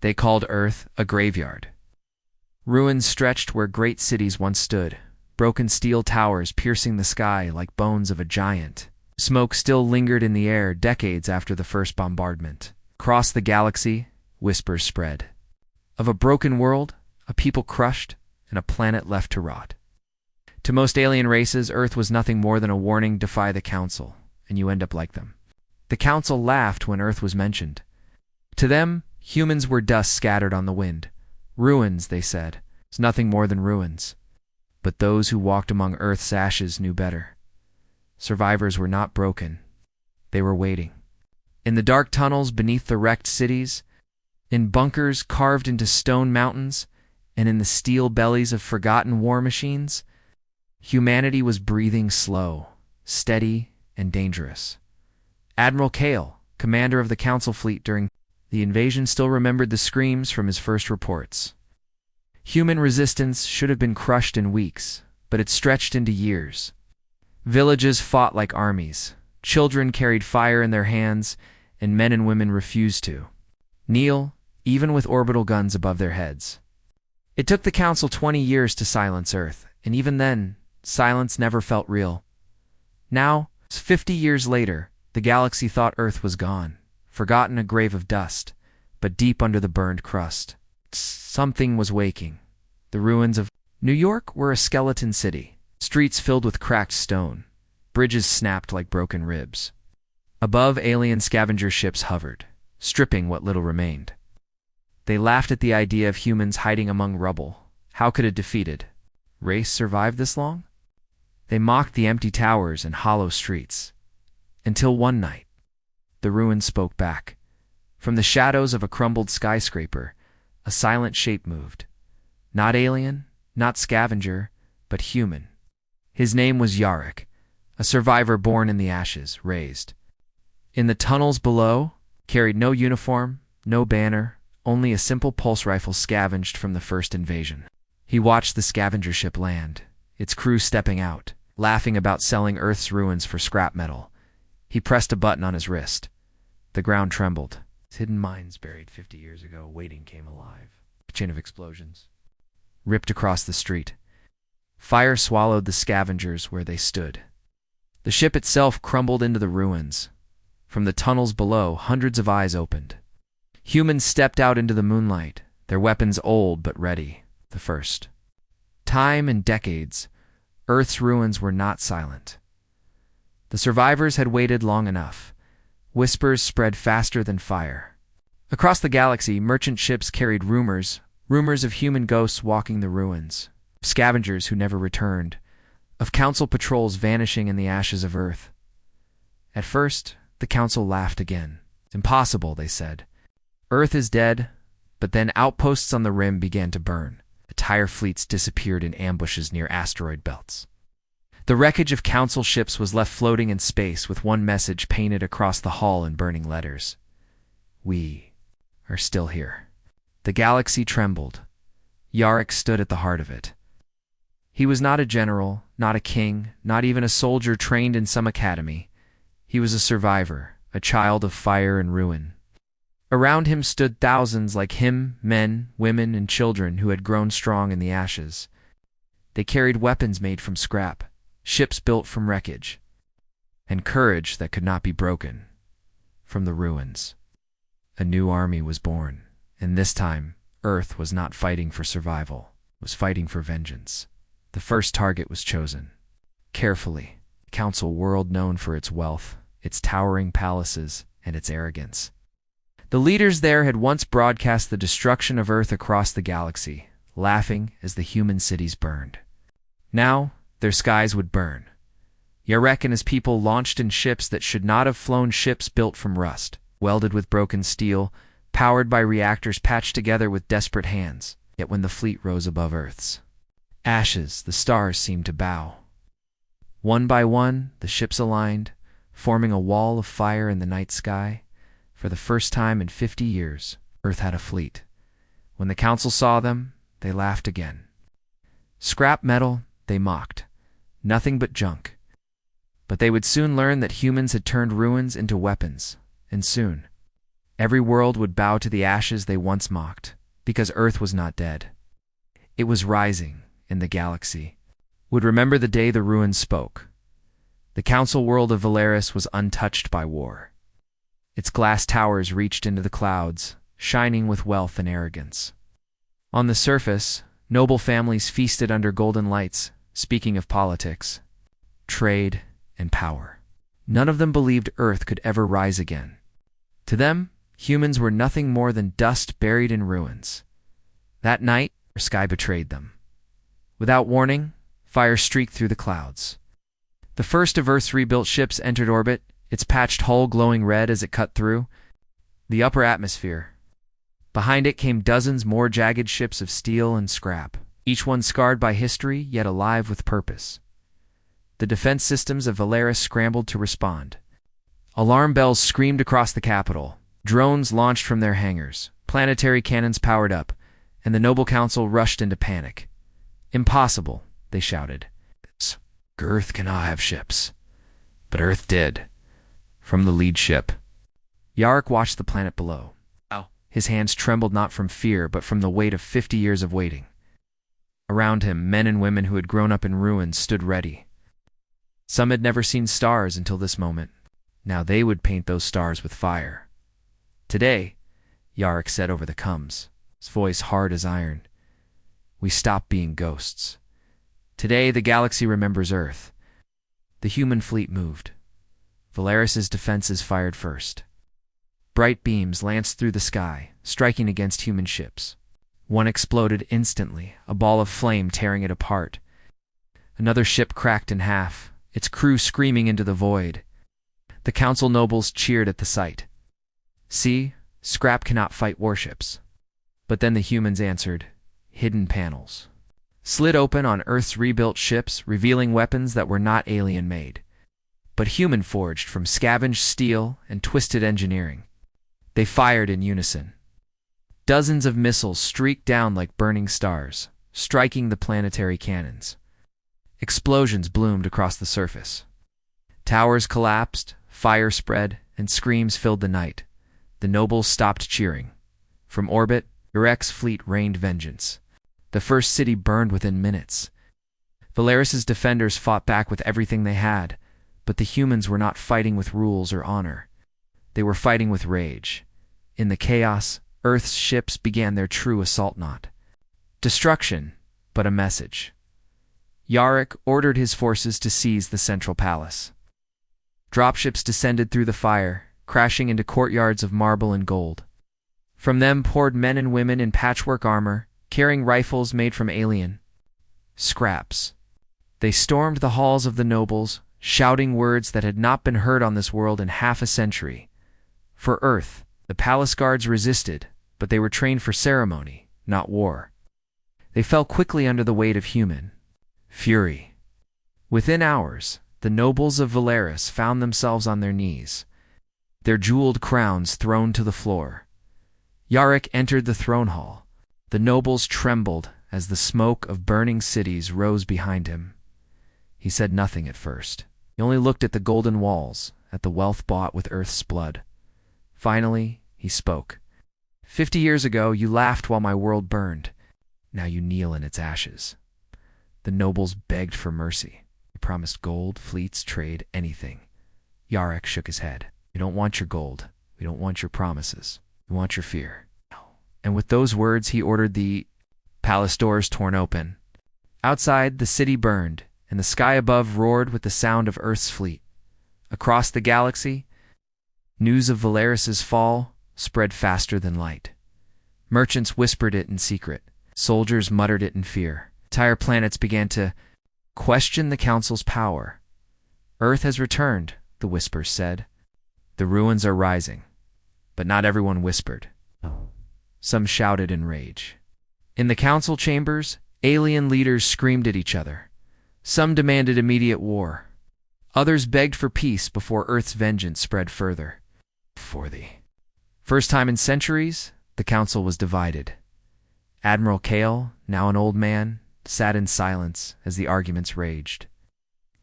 They called Earth a graveyard. Ruins stretched where great cities once stood, broken steel towers piercing the sky like bones of a giant. Smoke still lingered in the air decades after the first bombardment. Across the galaxy, whispers spread. Of a broken world, a people crushed, and a planet left to rot. To most alien races, Earth was nothing more than a warning: defy the Council, and you end up like them. The Council laughed when Earth was mentioned. To them, humans were dust scattered on the wind. Ruins, they said, is nothing more than ruins. But those who walked among Earth's ashes knew better. Survivors were not broken. They were waiting. In the dark tunnels beneath the wrecked cities, in bunkers carved into stone mountains, and in the steel bellies of forgotten war machines, humanity was breathing slow, steady, and dangerous. Admiral Kale, commander of the Council fleet during the invasion, still remembered the screams from his first reports. Human resistance should have been crushed in weeks, but it stretched into years. Villages fought like armies. Children carried fire in their hands, and men and women refused to kneel, even with orbital guns above their heads. It took the Council 20 years to silence Earth, and even then, silence never felt real. Now, 50 years later, the galaxy thought Earth was gone, forgotten, a grave of dust, but deep under the burned crust, something was waking. The ruins of New York were a skeleton city, streets filled with cracked stone, bridges snapped like broken ribs. Above, alien scavenger ships hovered, stripping what little remained. They laughed at the idea of humans hiding among rubble. How could a defeated race survive this long? They mocked the empty towers and hollow streets. Until one night, the ruins spoke back. From the shadows of a crumbled skyscraper, a silent shape moved. Not alien, not scavenger, but human. His name was Yarrick, a survivor born in the ashes, raised. In the tunnels below, carried no uniform, no banner, only a simple pulse rifle scavenged from the first invasion. He watched the scavenger ship land, its crew stepping out, laughing about selling Earth's ruins for scrap metal. He pressed a button on his wrist. The ground trembled. Hidden mines buried 50 years ago, waiting, came alive. A chain of explosions ripped across the street. Fire swallowed the scavengers where they stood. The ship itself crumbled into the ruins. From the tunnels below, hundreds of eyes opened. Humans stepped out into the moonlight, their weapons old but ready, the first. Time and decades, Earth's ruins were not silent. The survivors had waited long enough. Whispers spread faster than fire. Across the galaxy, merchant ships carried rumors of human ghosts walking the ruins, of scavengers who never returned, of Council patrols vanishing in the ashes of Earth. At first, the Council laughed again. Impossible, they said. Earth is dead, but then outposts on the rim began to burn. Entire fleets disappeared in ambushes near asteroid belts. The wreckage of Council ships was left floating in space with one message painted across the hull in burning letters. We are still here. The galaxy trembled. Yarrick stood at the heart of it. He was not a general, not a king, not even a soldier trained in some academy. He was a survivor, a child of fire and ruin. Around him stood thousands like him, men, women, and children who had grown strong in the ashes. They carried weapons made from scrap, ships built from wreckage, and courage that could not be broken. From the ruins, a new army was born, and this time, Earth was not fighting for survival, it was fighting for vengeance. The first target was chosen. Carefully, a Council world known for its wealth, its towering palaces, and its arrogance. The leaders there had once broadcast the destruction of Earth across the galaxy, laughing as the human cities burned. Now, their skies would burn. Yarrick and his people launched in ships that should not have flown, ships built from rust, welded with broken steel, powered by reactors patched together with desperate hands. Yet when the fleet rose above Earth's ashes, the stars seemed to bow. One by one, the ships aligned, forming a wall of fire in the night sky. For the first time in 50 years, Earth had a fleet. When the Council saw them, they laughed again. Scrap metal, they mocked. Nothing but junk. But they would soon learn that humans had turned ruins into weapons, and soon, Every world would bow to the ashes they once mocked, because Earth was not dead. It was rising, and the galaxy would remember the day the ruins spoke. The council world of Valeris was untouched by war. Its glass towers reached into the clouds, shining with wealth and arrogance. On the surface, noble families feasted under golden lights, speaking of politics, trade, and power. None of them believed Earth could ever rise again. To them, humans were nothing more than dust buried in ruins. That night, the sky betrayed them. Without warning, fire streaked through the clouds. The first of Earth's rebuilt ships entered orbit, its patched hull glowing red as it cut through the upper atmosphere. Behind it came dozens more jagged ships of steel and scrap, each one scarred by history yet alive with purpose. The defense systems of Valeris scrambled to respond. Alarm bells screamed across the capital, drones launched from their hangars, planetary cannons powered up, and the noble council rushed into panic. "Impossible," they shouted. "Earth cannot have ships." But Earth did. From the lead ship, Yarrick watched the planet below. His hands trembled not from fear, but from the weight of 50 years of waiting. Around him, men and women who had grown up in ruins stood ready. Some had never seen stars until this moment. Now they would paint those stars with fire. "Today," Yarrick said over the coms, his voice hard as iron, "we stop being ghosts. Today the galaxy remembers Earth." The human fleet moved. Valeris's defenses fired first. Bright beams lanced through the sky, striking against human ships. One exploded instantly, a ball of flame tearing it apart. Another ship cracked in half, its crew screaming into the void. The council nobles cheered at the sight. "See, scrap cannot fight warships." But then the humans answered, hidden panels slid open on Earth's rebuilt ships, revealing weapons that were not alien-made, but human-forged from scavenged steel and twisted engineering. They fired in unison. Dozens of missiles streaked down like burning stars, striking the planetary cannons. Explosions bloomed across the surface. Towers collapsed, fire spread, and screams filled the night. The nobles stopped cheering. From orbit, Yarrick's fleet rained vengeance. The first city burned within minutes. Valeris's defenders fought back with everything they had, but the humans were not fighting with rules or honor. They were fighting with rage. In the chaos, Earth's ships began their true assault, not destruction, but a message. Yarrick ordered his forces to seize the central palace. Dropships descended through the fire, crashing into courtyards of marble and gold. From them poured men and women in patchwork armor, carrying rifles made from alien scraps. They stormed the halls of the nobles, shouting words that had not been heard on this world in half a century. For Earth, the palace guards resisted, but they were trained for ceremony, not war. They fell quickly under the weight of human fury. Within hours, the nobles of Valeris found themselves on their knees, their jeweled crowns thrown to the floor. Yarrick entered the throne hall. The nobles trembled as the smoke of burning cities rose behind him. He said nothing at first. He only looked at the golden walls, at the wealth bought with Earth's blood. Finally, he spoke. 50 years ago, you laughed while my world burned. Now you kneel in its ashes." The nobles begged for mercy. They promised gold, fleets, trade, anything. Yarrick shook his head. "We don't want your gold. We don't want your promises. We want your fear." And with those words, he ordered the palace doors torn open. Outside, the city burned, and the sky above roared with the sound of Earth's fleet. Across the galaxy, news of Valeris's fall spread faster than light. Merchants whispered it in secret. Soldiers muttered it in fear. Entire planets began to question the council's power. "Earth has returned," the whispers said. "The ruins are rising." But not everyone whispered. Some shouted in rage. In the council chambers, alien leaders screamed at each other. Some demanded immediate war. Others begged for peace before Earth's vengeance spread further. For the first time in centuries, the council was divided. Admiral Kale, now an old man, sat in silence as the arguments raged.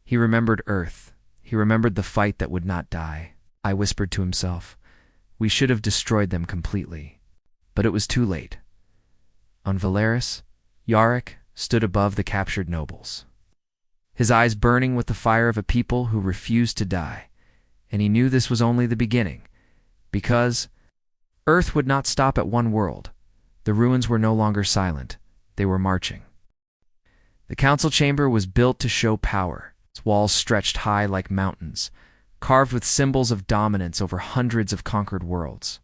He remembered Earth. He remembered the fight that would not die. I whispered to himself, We should have destroyed them completely. But it was too late. On Valaris, Yarick stood above the captured nobles, his eyes burning with the fire of a people who refused to die, and he knew this was only the beginning, because Earth would not stop at one world. The ruins were no longer silent. They were marching. The council chamber was built to show power. Its walls stretched high like mountains, carved with symbols of dominance over hundreds of conquered worlds.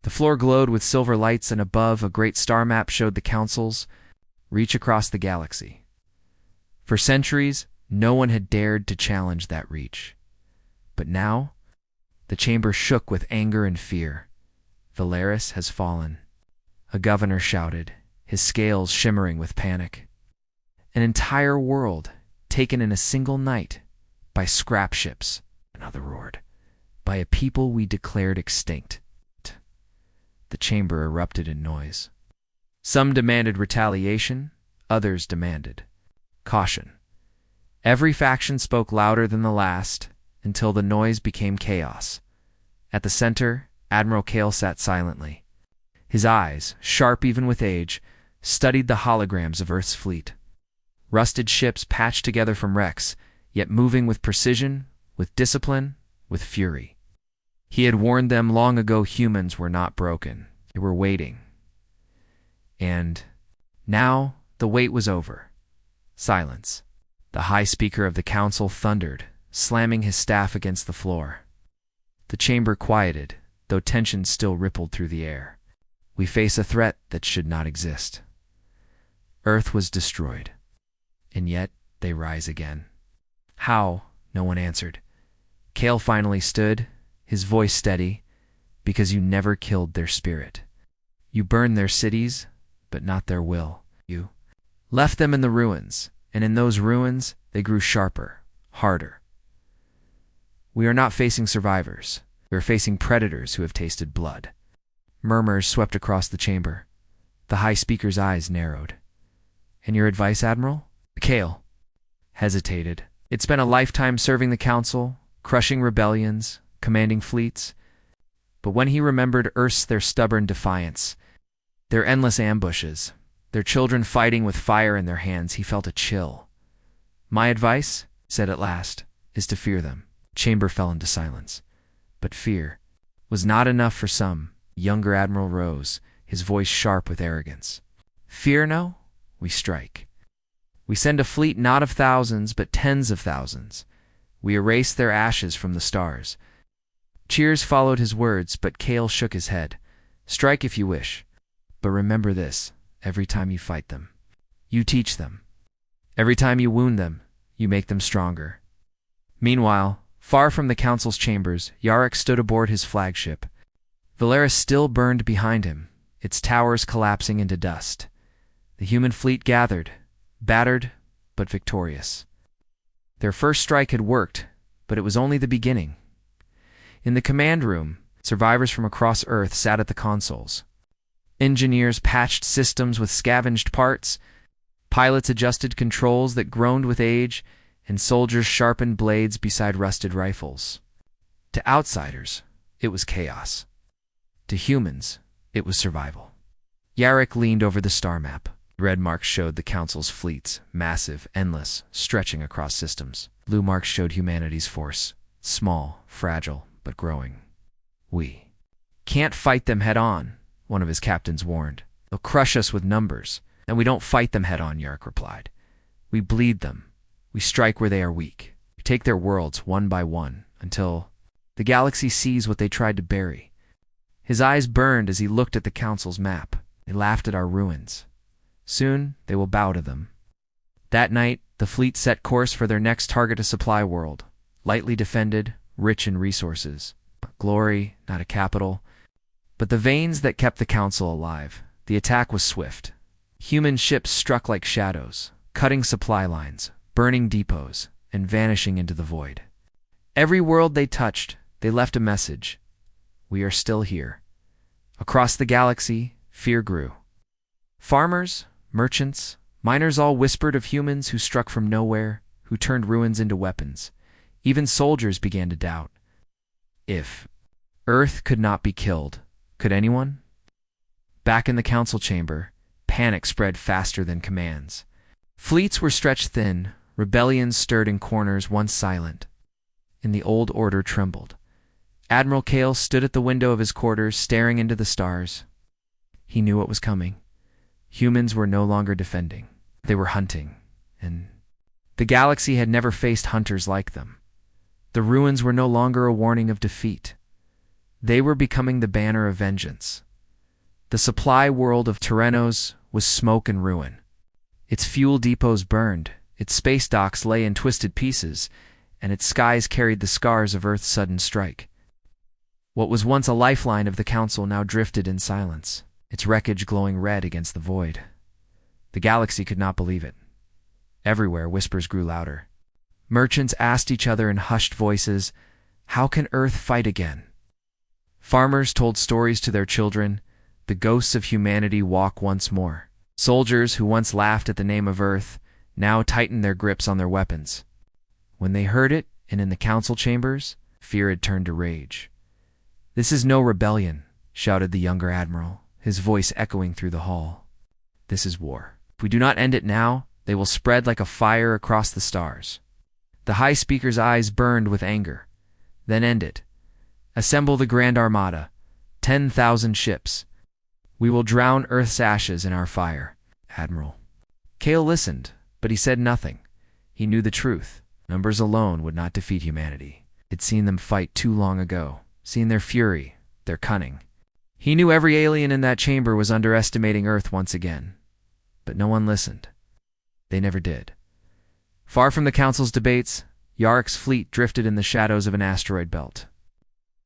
The floor glowed with silver lights, and above, a great star map showed the council's reach across the galaxy. For centuries, no one had dared to challenge that reach. But now, the chamber shook with anger and fear. Valaris has fallen. A governor shouted, his scales shimmering with panic. An entire world taken in a single night by scrap ships, another roared, by a people we declared extinct. The chamber erupted in noise. Some demanded retaliation, others demanded caution. Every faction spoke louder than the last until the noise became chaos. At the center, Admiral Kale sat silently. His eyes, sharp even with age, studied the holograms of Earth's fleet. Rusted ships patched together from wrecks, yet moving with precision, with discipline, with fury. He had warned them long ago humans were not broken. They were waiting. And now the wait was over. Silence. The high speaker of the council thundered, slamming his staff against the floor. The chamber quieted, though tension still rippled through the air. We face a threat that should not exist. Earth was destroyed. And yet they rise again. How? No one answered. Kale finally stood, his voice steady, because you never killed their spirit. You burned their cities, but not their will. You left them in the ruins, and in those ruins they grew sharper, harder. We are not facing survivors. We are facing predators who have tasted blood. Murmurs swept across the chamber. The high speaker's eyes narrowed. And your advice, Admiral? Kale hesitated. It's been a lifetime serving the council, crushing rebellions, commanding fleets. But when he remembered their stubborn defiance, their endless ambushes, their children fighting with fire in their hands, he felt a chill. My advice, he said at last, is to fear them. Chamber fell into silence. But fear was not enough for some. Younger Admiral rose, his voice sharp with arrogance. Fear no? We strike. We send a fleet not of thousands, but tens of thousands. We erase their ashes from the stars. Cheers followed his words, but Kale shook his head. Strike if you wish. But remember this, every time you fight them, you teach them. Every time you wound them, you make them stronger. Meanwhile, far from the council's chambers, Yarick stood aboard his flagship. Valaris still burned behind him, its towers collapsing into dust. The human fleet gathered, battered, but victorious. Their first strike had worked, but it was only the beginning. In the command room, survivors from across Earth sat at the consoles. Engineers patched systems with scavenged parts, pilots adjusted controls that groaned with age, and soldiers sharpened blades beside rusted rifles. To outsiders, it was chaos. To humans, it was survival. Yarick leaned over the star map. Red marks showed the council's fleets, massive, endless, stretching across systems. Blue marks showed humanity's force, small, fragile, but growing. We can't fight them head-on, one of his captains warned. They'll crush us with numbers. And we don't fight them head-on, Yarick replied. We bleed them. We strike where they are weak. We take their worlds one by one, until the galaxy sees what they tried to bury. His eyes burned as he looked at the council's map. They laughed at our ruins. Soon, they will bow to them. That night, the fleet set course for their next target, a supply world, lightly defended, rich in resources. Glory, not a capital, but the veins that kept the council alive. The attack was swift. Human ships struck like shadows, cutting supply lines, burning depots, and vanishing into the void. Every world they touched, they left a message. We are still here. Across the galaxy, fear grew. Farmers, merchants, miners all whispered of humans who struck from nowhere, who turned ruins into weapons. Even soldiers began to doubt. If Earth could not be killed. Could anyone? Back in the council chamber, panic spread faster than commands. Fleets were stretched thin, rebellions stirred in corners once silent, and the old order trembled. Admiral Kale stood at the window of his quarters, staring into the stars. He knew what was coming. Humans were no longer defending. They were hunting, and the galaxy had never faced hunters like them. The ruins were no longer a warning of defeat. They were becoming the banner of vengeance. The supply world of Terrenos was smoke and ruin. Its fuel depots burned, its space docks lay in twisted pieces, and its skies carried the scars of Earth's sudden strike. What was once a lifeline of the Council now drifted in silence, its wreckage glowing red against the void. The galaxy could not believe it. Everywhere, whispers grew louder. Merchants asked each other in hushed voices, "How can Earth fight again?" Farmers told stories to their children, "The ghosts of humanity walk once more." Soldiers who once laughed at the name of Earth now tightened their grips on their weapons. When they heard it, and in the council chambers, fear had turned to rage. "This is no rebellion," shouted the younger admiral, his voice echoing through the hall. "This is war. If we do not end it now, they will spread like a fire across the stars." The High Speaker's eyes burned with anger. "Then end it. Assemble the Grand Armada, 10,000 ships. We will drown Earth's ashes in our fire." Admiral Kale listened, but he said nothing. He knew the truth. Numbers alone would not defeat humanity. He'd seen them fight too long ago, seen their fury, their cunning. He knew every alien in that chamber was underestimating Earth once again. But no one listened. They never did. Far from the Council's debates, Yarick's fleet drifted in the shadows of an asteroid belt.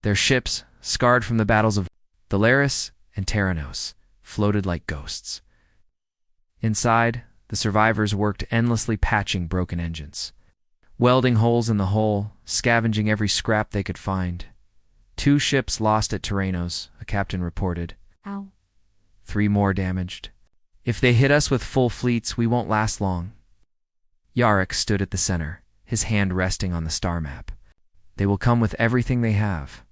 Their ships, scarred from the battles of Thalaris and Terranos, floated like ghosts. Inside, the survivors worked endlessly patching broken engines, welding holes in the hull, scavenging every scrap they could find. 2 ships lost at Terranos, a captain reported. Ow. 3 more damaged. "If they hit us with full fleets, we won't last long." Yarick stood at the center, his hand resting on the star map. "They will come with everything they have,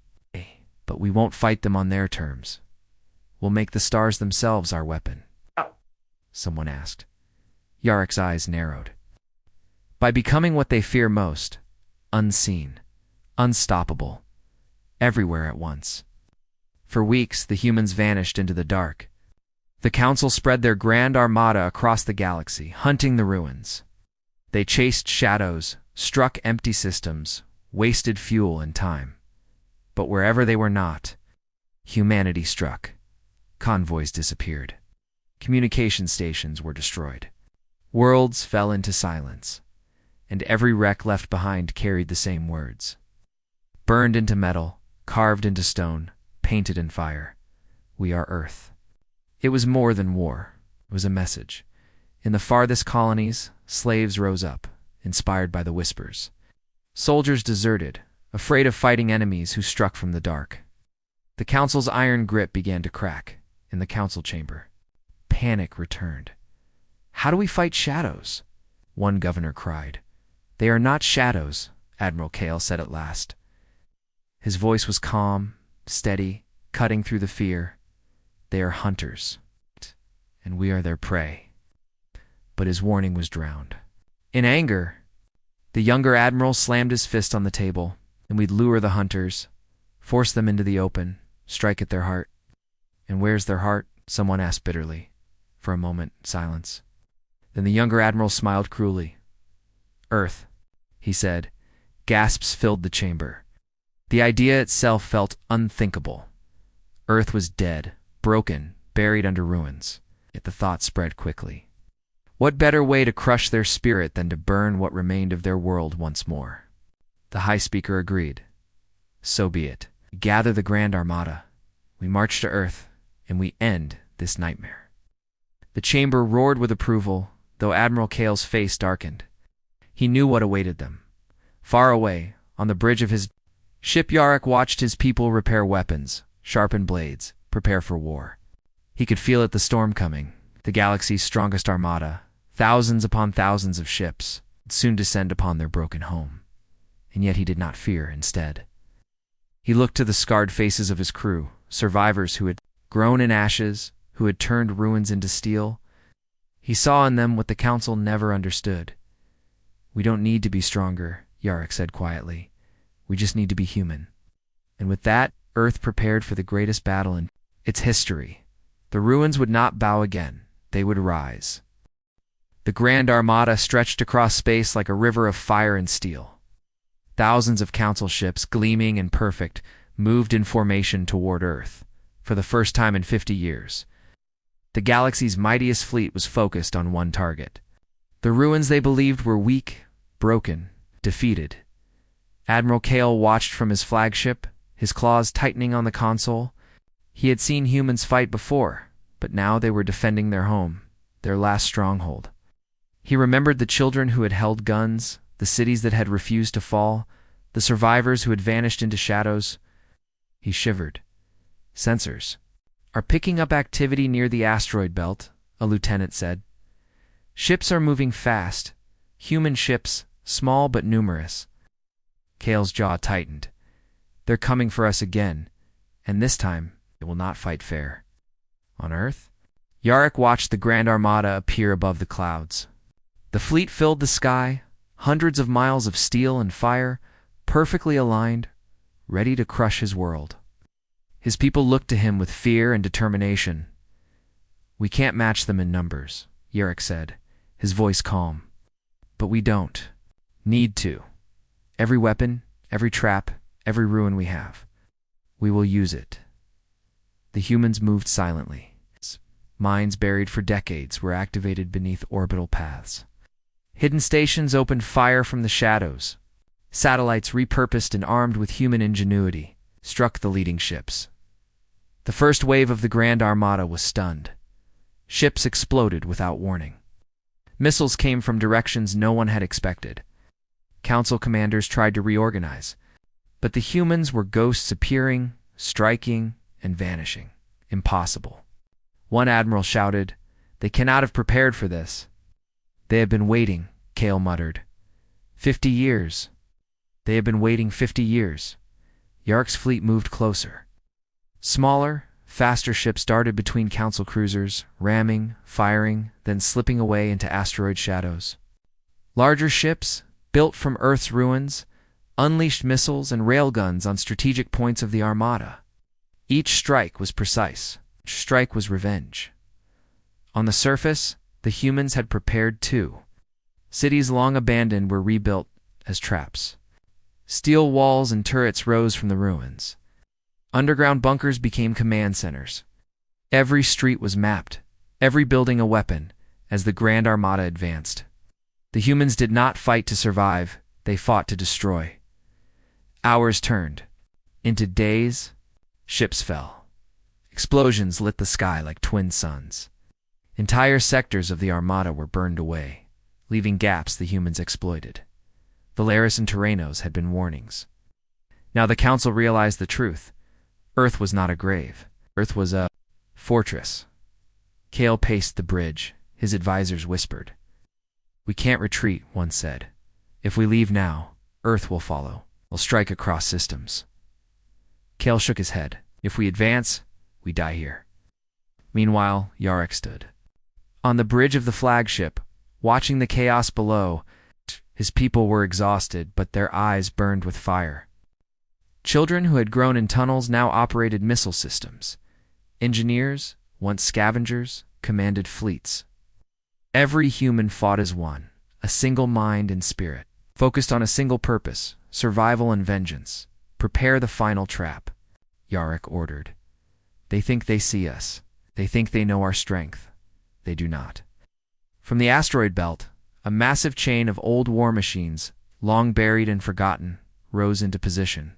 but we won't fight them on their terms. We'll make the stars themselves our weapon." Ow. Someone asked. Yarick's eyes narrowed. "By becoming what they fear most, unseen, unstoppable, everywhere at once." For weeks, the humans vanished into the dark. The Council spread their grand armada across the galaxy, hunting the ruins. They chased shadows, struck empty systems, wasted fuel and time. But wherever they were not, humanity struck. Convoys disappeared. Communication stations were destroyed. Worlds fell into silence, and every wreck left behind carried the same words. Burned into metal, carved into stone, painted in fire. We are Earth. It was more than war. It was a message. In the farthest colonies, slaves rose up, inspired by the whispers. Soldiers deserted, afraid of fighting enemies who struck from the dark. The Council's iron grip began to crack in the council chamber. Panic returned. "How do we fight shadows?" one governor cried. "They are not shadows," Admiral Kale said at last. His voice was calm, steady, cutting through the fear. "They are hunters, and we are their prey." But his warning was drowned. In anger, the younger admiral slammed his fist on the table. "And we'd lure the hunters, force them into the open, strike at their heart." "And where's their heart?" someone asked bitterly. For a moment, silence. Then the younger admiral smiled cruelly. "Earth," he said. Gasps filled the chamber. The idea itself felt unthinkable. Earth was dead, broken, buried under ruins. Yet the thought spread quickly. What better way to crush their spirit than to burn what remained of their world once more? The High Speaker agreed. "So be it. We gather the Grand Armada. We march to Earth, and we end this nightmare." The chamber roared with approval, though Admiral Kale's face darkened. He knew what awaited them. Far away, on the bridge of his ship, Yarick watched his people repair weapons, sharpen blades, prepare for war. He could feel it, the storm coming. The galaxy's strongest armada, thousands upon thousands of ships, would soon descend upon their broken home. And yet he did not fear. Instead, He looked to the scarred faces of his crew, survivors who had grown in ashes, who had turned ruins into steel. He saw in them what the Council never understood. "We don't need to be stronger," Yarrick said quietly. "We just need to be human." And with that, Earth prepared for the greatest battle in its history. The ruins would not bow again. They would rise. The Grand Armada stretched across space like a river of fire and steel. Thousands of Council ships, gleaming and perfect, moved in formation toward Earth. For the first time in 50 years, the galaxy's mightiest fleet was focused on one target. The ruins they believed were weak, broken, defeated. Admiral Kale watched from his flagship, his claws tightening on the console. He had seen humans fight before, but now they were defending their home, their last stronghold. He remembered the children who had held guns, the cities that had refused to fall, the survivors who had vanished into shadows. He shivered. "Sensors are picking up activity near the asteroid belt," a lieutenant said. "Ships are moving fast. Human ships, small but numerous." Kale's jaw tightened. "They're coming for us again, and this time they will not fight fair." On Earth, Yarrick watched the Grand Armada appear above the clouds. The fleet filled the sky, hundreds of miles of steel and fire, perfectly aligned, ready to crush his world. His people looked to him with fear and determination. "We can't match them in numbers," Yarrick said, his voice calm. "But we don't need to. Every weapon, every trap, every ruin we have, we will use it." The humans moved silently. Mines buried for decades were activated beneath orbital paths. Hidden stations opened fire from the shadows. Satellites repurposed and armed with human ingenuity struck the leading ships. The first wave of the Grand Armada was stunned. Ships exploded without warning. Missiles came from directions no one had expected. Council commanders tried to reorganize, but the humans were ghosts appearing, striking, and vanishing. Impossible. One admiral shouted, "They cannot have prepared for this." "They have been waiting," Kale muttered. 50 years. They have been waiting 50 years. Yarrick's fleet moved closer. Smaller, faster ships darted between Council cruisers, ramming, firing, then slipping away into asteroid shadows. Larger ships, built from Earth's ruins, unleashed missiles and railguns on strategic points of the Armada. Each strike was precise. Each strike was revenge. On the surface, the humans had prepared too. Cities long abandoned were rebuilt as traps. Steel walls and turrets rose from the ruins. Underground bunkers became command centers. Every street was mapped, every building a weapon, as the Grand Armada advanced. The humans did not fight to survive, they fought to destroy. Hours turned into days. Ships fell. Explosions lit the sky like twin suns. Entire sectors of the Armada were burned away, leaving gaps the humans exploited. Valeris and Terranos had been warnings. Now the Council realized the truth. Earth was not a grave. Earth was a fortress. Kale paced the bridge. His advisors whispered. "We can't retreat," one said. "If we leave now, Earth will follow. We'll strike across systems." Kale shook his head. "If we advance, we die here." Meanwhile, Yarrick stood on the bridge of the flagship, watching the chaos below. His people were exhausted, but their eyes burned with fire. Children who had grown in tunnels now operated missile systems. Engineers, once scavengers, commanded fleets. Every human fought as one, a single mind and spirit, focused on a single purpose, survival and vengeance. "Prepare the final trap," Yarrick ordered. "They think they see us. They think they know our strength. They do not." From the asteroid belt, a massive chain of old war machines, long buried and forgotten, rose into position.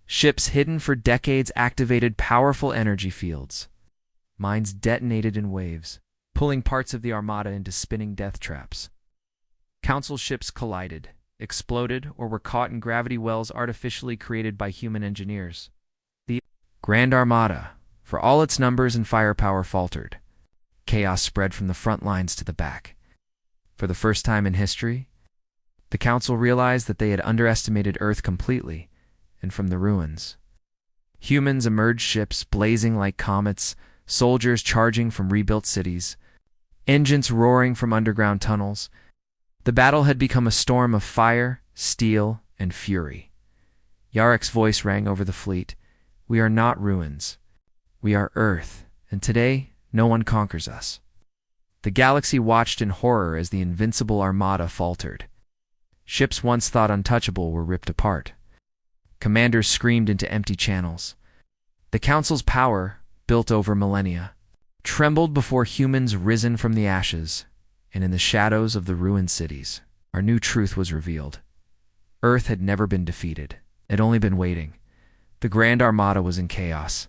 Ships hidden for decades activated powerful energy fields. Mines detonated in waves, pulling parts of the Armada into spinning death traps. Council ships collided, exploded, or were caught in gravity wells artificially created by human engineers. The Grand Armada, for all its numbers and firepower, faltered. Chaos spread from the front lines to the back. For the first time in history, the Council realized that they had underestimated Earth completely, and from the ruins. Humans emerged, ships blazing like comets, soldiers charging from rebuilt cities, engines roaring from underground tunnels. The battle had become a storm of fire, steel, and fury. Yarek's voice rang over the fleet. "We are not ruins. We are Earth, and today no one conquers us." The galaxy watched in horror as the invincible armada faltered. Ships once thought untouchable were ripped apart. Commanders screamed into empty channels. The Council's power, built over millennia, trembled before humans risen from the ashes, and in the shadows of the ruined cities, our new truth was revealed. Earth had never been defeated. It had only been waiting. The Grand Armada was in chaos.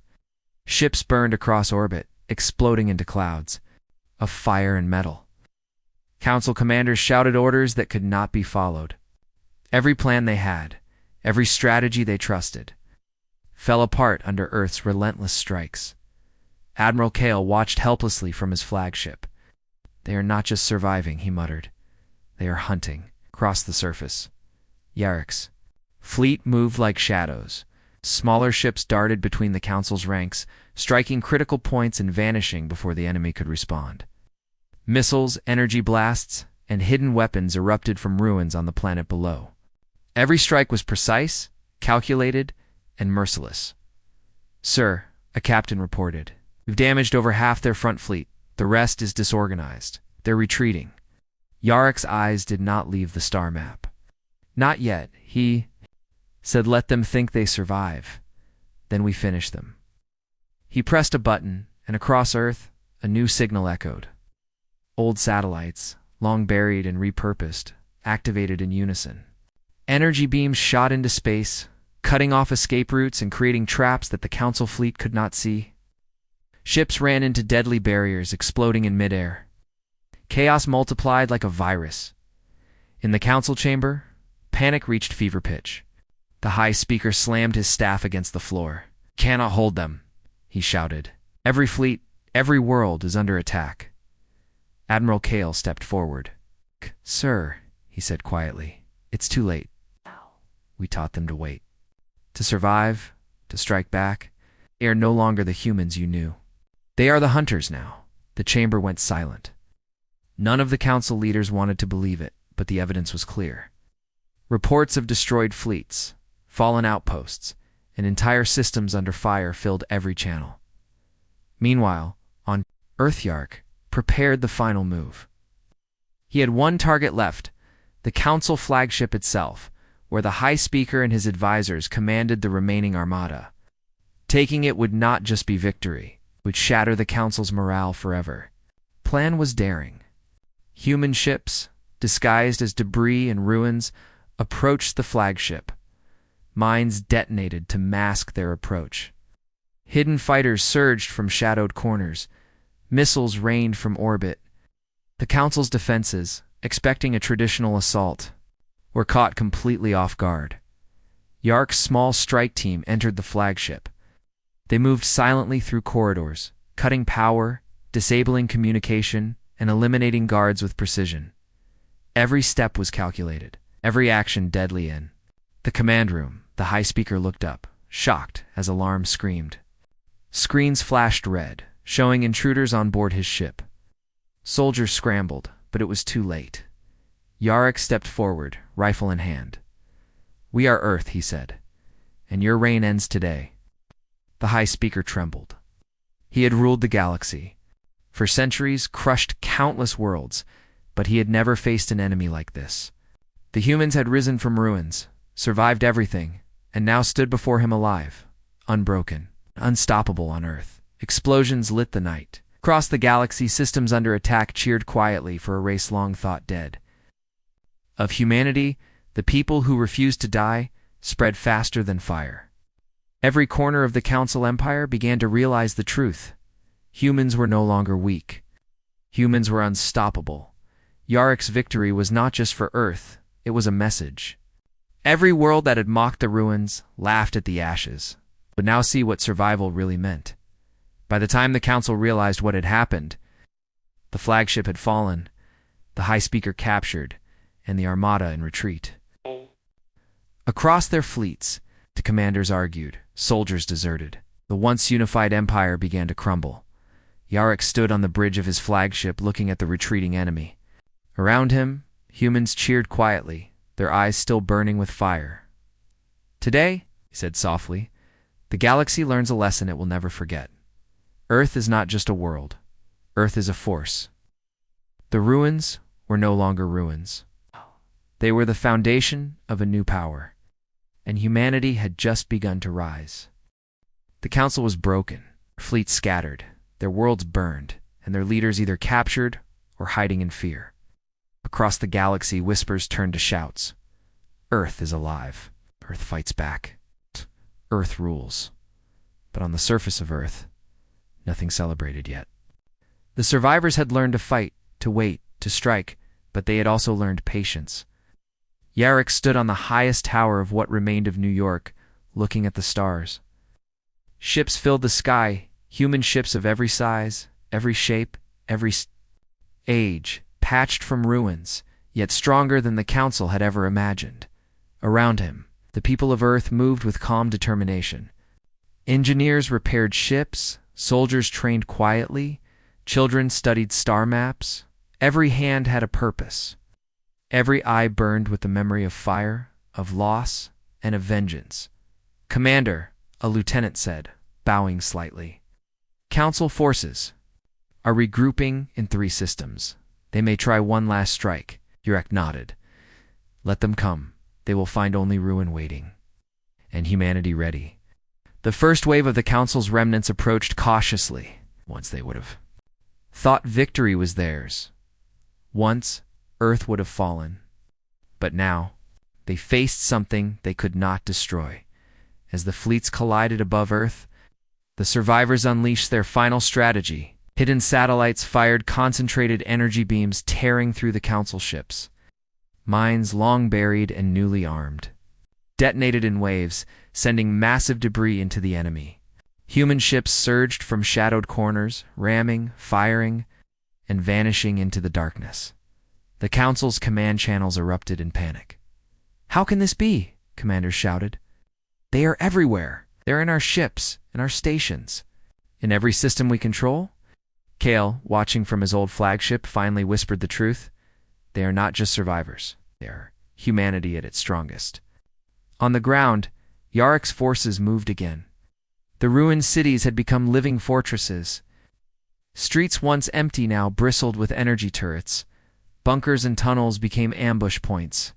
Ships burned across orbit, exploding into clouds of fire and metal. Council commanders shouted orders that could not be followed. Every plan they had, every strategy they trusted, fell apart under Earth's relentless strikes. Admiral Kale watched helplessly from his flagship. "They are not just surviving," he muttered. "They are hunting." Across the surface, Yarek's fleet moved like shadows. Smaller ships darted between the Council's ranks, striking critical points and vanishing before the enemy could respond. Missiles, energy blasts, and hidden weapons erupted from ruins on the planet below. Every strike was precise, calculated, and merciless. "Sir," a captain reported, "we've damaged over half their front fleet. The rest is disorganized. They're retreating." Yarek's eyes did not leave the star map. "Not yet," he said. "Let them think they survive. Then we finish them." He pressed a button, and across Earth, a new signal echoed. Old satellites, long buried and repurposed, activated in unison. Energy beams shot into space, cutting off escape routes and creating traps that the Council fleet could not see. Ships ran into deadly barriers, exploding in midair. Chaos multiplied like a virus. In the Council chamber, panic reached fever pitch. The High Speaker slammed his staff against the floor. "Cannot hold them," he shouted. "Every fleet, every world is under attack." Admiral Kale stepped forward. "Sir," he said quietly, "it's too late. We taught them to wait. To survive, to strike back. They are no longer the humans you knew. They are the hunters now." The chamber went silent. None of the Council leaders wanted to believe it, but the evidence was clear. Reports of destroyed fleets, fallen outposts, and entire systems under fire filled every channel. Meanwhile, on Earth, Yark prepared the final move. He had one target left, the Council flagship itself, where the High Speaker and his advisors commanded the remaining armada. Taking it would not just be victory, it would shatter the Council's morale forever. Plan was daring. Human ships, disguised as debris and ruins, approached the flagship. Mines detonated to mask their approach. Hidden fighters surged from shadowed corners. Missiles rained from orbit. The Council's defenses, expecting a traditional assault, were caught completely off guard. Yark's small strike team entered the flagship. They moved silently through corridors, cutting power, disabling communication, and eliminating guards with precision. Every step was calculated, every action deadly in the command room. The High Speaker looked up, shocked as alarms screamed. Screens flashed red, showing intruders on board his ship. Soldiers scrambled, but it was too late. Yarek stepped forward, rifle in hand. "We are Earth," he said, "and your reign ends today." The High Speaker trembled. He had ruled the galaxy, for centuries, crushed countless worlds, but he had never faced an enemy like this. The humans had risen from ruins, survived everything, and now stood before him alive, unbroken, unstoppable on Earth. Explosions lit the night. Across the galaxy, systems under attack cheered quietly for a race long thought dead. Of humanity, the people who refused to die spread faster than fire. Every corner of the Council Empire began to realize the truth. Humans were no longer weak. Humans were unstoppable. Yarek's victory was not just for Earth, it was a message. Every world that had mocked the ruins, laughed at the ashes, would now see what survival really meant. By the time the Council realized what had happened, the flagship had fallen, the High Speaker captured, and the Armada in retreat. Across their fleets, The commanders argued, soldiers deserted. The once unified empire began to crumble. Yarrick stood on the bridge of his flagship looking at the retreating enemy. Around him, humans cheered quietly, their eyes still burning with fire. "Today," he said softly, "the galaxy learns a lesson it will never forget. Earth is not just a world. Earth is a force." The ruins were no longer ruins. They were the foundation of a new power, and humanity had just begun to rise. The council was broken, their fleets scattered, their worlds burned, and their leaders either captured or hiding in fear. Across the galaxy, whispers turned to shouts. Earth is alive. Earth fights back. Earth rules. But on the surface of Earth, nothing celebrated yet. The survivors had learned to fight, to wait, to strike, but they had also learned patience. Yarrick stood on the highest tower of what remained of New York, looking at the stars. Ships filled the sky, human ships of every size, every shape, every age, patched from ruins, yet stronger than the council had ever imagined. Around him, the people of Earth moved with calm determination. Engineers repaired ships, soldiers trained quietly, children studied star maps. Every hand had a purpose. Every eye burned with the memory of fire, of loss, and of vengeance. "Commander," a lieutenant said, bowing slightly. "Council forces are regrouping in 3 systems. They may try one last strike." Yarrick nodded. "Let them come. They will find only ruin waiting, and humanity ready." The first wave of the council's remnants approached cautiously. Once they would have thought victory was theirs. Once, Earth would have fallen. But now, they faced something they could not destroy. As the fleets collided above Earth, the survivors unleashed their final strategy. Hidden satellites fired concentrated energy beams tearing through the council ships. Mines long buried and newly armed detonated in waves, sending massive debris into the enemy. Human ships surged from shadowed corners, ramming, firing, and vanishing into the darkness. The council's command channels erupted in panic. "How can this be?" commanders shouted. "They are everywhere. They're in our ships, in our stations, in every system we control." Kale, watching from his old flagship, finally whispered the truth. "They are not just survivors. They are humanity at its strongest." On the ground, Yarrick's forces moved again. The ruined cities had become living fortresses. Streets once empty now bristled with energy turrets. Bunkers and tunnels became ambush points.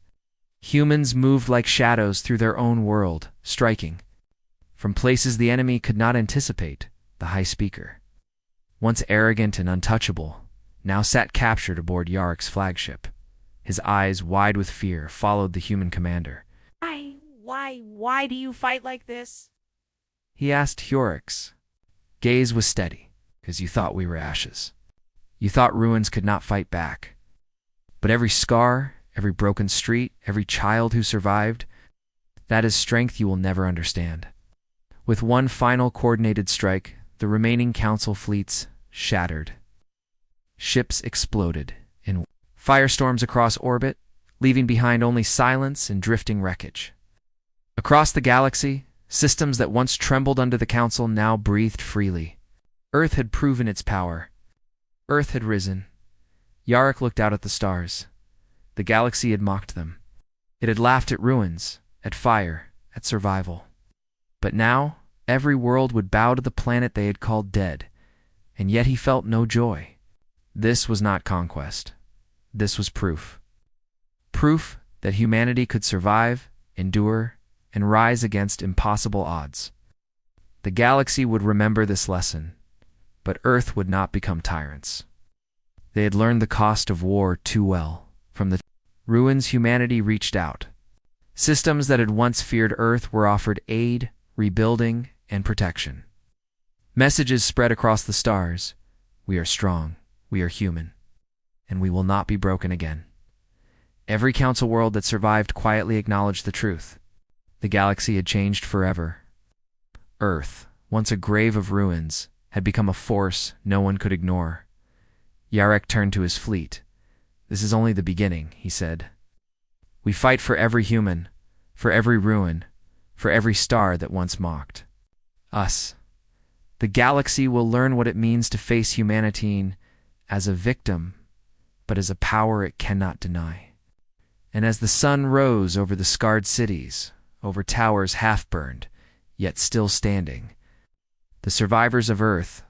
Humans moved like shadows through their own world, striking. From places the enemy could not anticipate, the High Speaker, once arrogant and untouchable, now sat captured aboard Yarrick's flagship. His eyes, wide with fear, followed the human commander. Why do you fight like this?" He asked. Yarrick's gaze was steady. "Because you thought we were ashes. You thought ruins could not fight back. But every scar, every broken street, every child who survived, that is strength you will never understand." With one final coordinated strike, the remaining council fleets shattered. Ships exploded in firestorms across orbit, leaving behind only silence and drifting wreckage. Across the galaxy, systems that once trembled under the council now breathed freely. Earth had proven its power. Earth had risen. Yarrick looked out at the stars. The galaxy had mocked them. It had laughed at ruins, at fire, at survival. But now, every world would bow to the planet they had called dead, and yet he felt no joy. This was not conquest. This was proof. Proof that humanity could survive, endure, and rise against impossible odds. The galaxy would remember this lesson, but Earth would not become tyrants. They had learned the cost of war too well. From the ruins, humanity reached out. Systems that had once feared Earth were offered aid, rebuilding, and protection. Messages spread across the stars. We are strong, we are human, and we will not be broken again. Every council world that survived quietly acknowledged the truth. The galaxy had changed forever. Earth, once a grave of ruins, had become a force no one could ignore. Yarrick turned to his fleet. "This is only the beginning," he said. "We fight for every human, for every ruin, for every star that once mocked us. The galaxy will learn what it means to face humanity as a victim, but as a power it cannot deny. And as the sun rose over the scarred cities, over towers half-burned, yet still standing, the survivors of Earth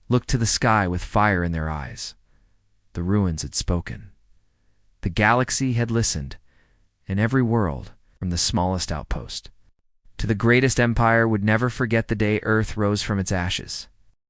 looked to the sky with fire in their eyes. The ruins had spoken. The galaxy had listened, and every world, from the smallest outpost to the greatest empire, would never forget the day Earth rose from its ashes.